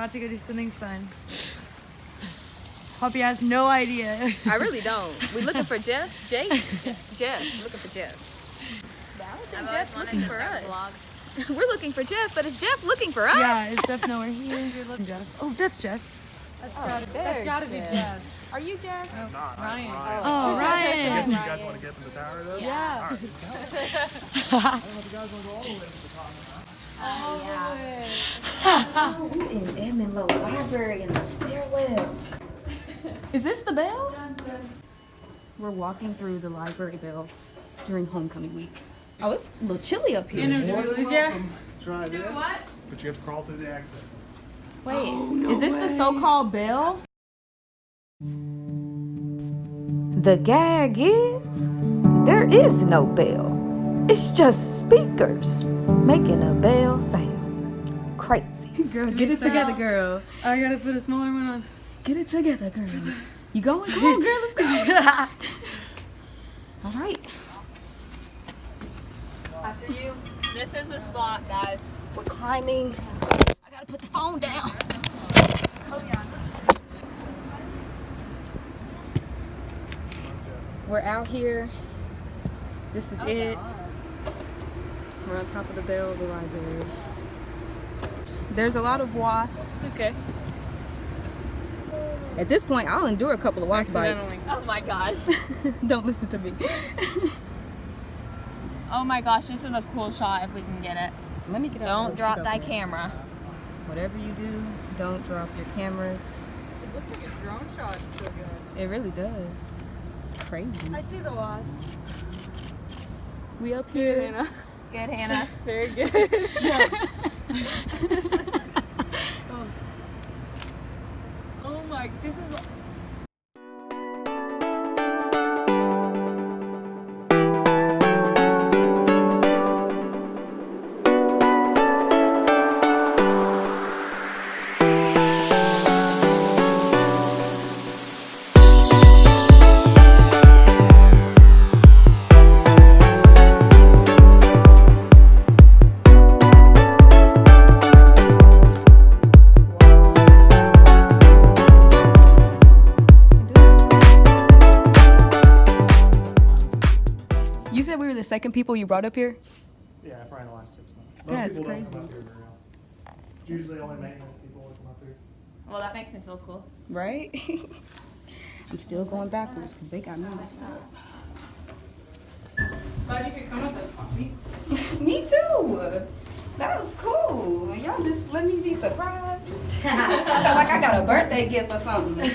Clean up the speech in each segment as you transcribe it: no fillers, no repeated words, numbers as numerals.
About to go do something fun. Poppy has no idea. I really don't. We looking for Jeff? Jake? Jeff. Looking for Jeff. I don't think Jeff's looking for us. We're looking for Jeff, but is Jeff looking for us? Yeah, is Jeff nowhere here? You're looking Jeff. Oh, that's Jeff. That's gotta be Jeff. Are you Jeff? I'm not. Ryan. Ryan. Oh, Ryan. I guess you guys want to get from the tower though? Yeah. All right, let's go. I don't know if you guys want to go all the way to the top. We in Edmond Library in the stairwell. Is this the bell? We're walking through the library bell during homecoming week. Oh, it's a little chilly up here. Try this. What? But you have to crawl through the access. Wait, is this the so-called bell? The gag is, there is no bell. It's just speakers making a bell sound. Crazy. Girl, get it together, girl. I gotta put a smaller one on. Get it together, girl. You going? Come on, girl, let's go. All right. After you. This is the spot, guys. We're climbing. I gotta put the phone down. Oh, yeah. We're out here. This is it. We're on top of the bell of the library. There's a lot of wasps. It's okay. At this point, I'll endure a couple of wasp bites. Oh my gosh. Don't listen to me. Oh my gosh, this is a cool shot if we can get it. Let me get up. Don't drop that camera. Whatever you do, don't drop your cameras. It looks like a drone shot. It's so good. It really does. It's crazy. I see the wasp. We up here. Hannah. Good, Hannah. Very good. Oh my, this is... You said we were the second people you brought up here? Yeah, probably in the last 6 months. Most That's people crazy. don't come up here very often. Usually only maintenance people will come up here. Well, that makes me feel cool. Right? I'm still going backwards because they got me messed up. Glad you could come with us, Poppy. Me too. That was cool. Y'all just let me be surprised. I felt like I got a birthday gift or something.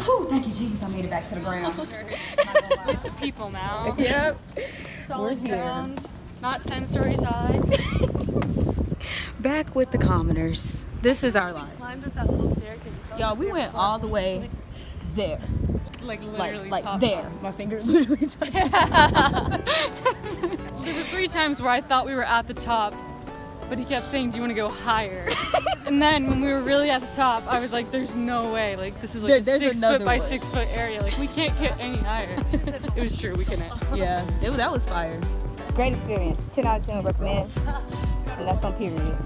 Oh, thank you, Jesus. I made it back to the ground. With the people now. Yep. Solid We're here. ground. Not 10 stories high. Back with the commoners. This is our life. Climbed up that little staircase. Y'all, we went all the way there. Like literally Like top there. top. My finger literally touched. There were 3 times where I thought we were at the top, but he kept saying, do you want to go higher? And then when we were really at the top, I was like, there's no way. Like, this is like a There's 6 another foot by way. 6 foot area. Like, we can't get any higher. It was true, we couldn't. Yeah, that was fire. Great experience. 10 out of 10 would recommend. And that's on period.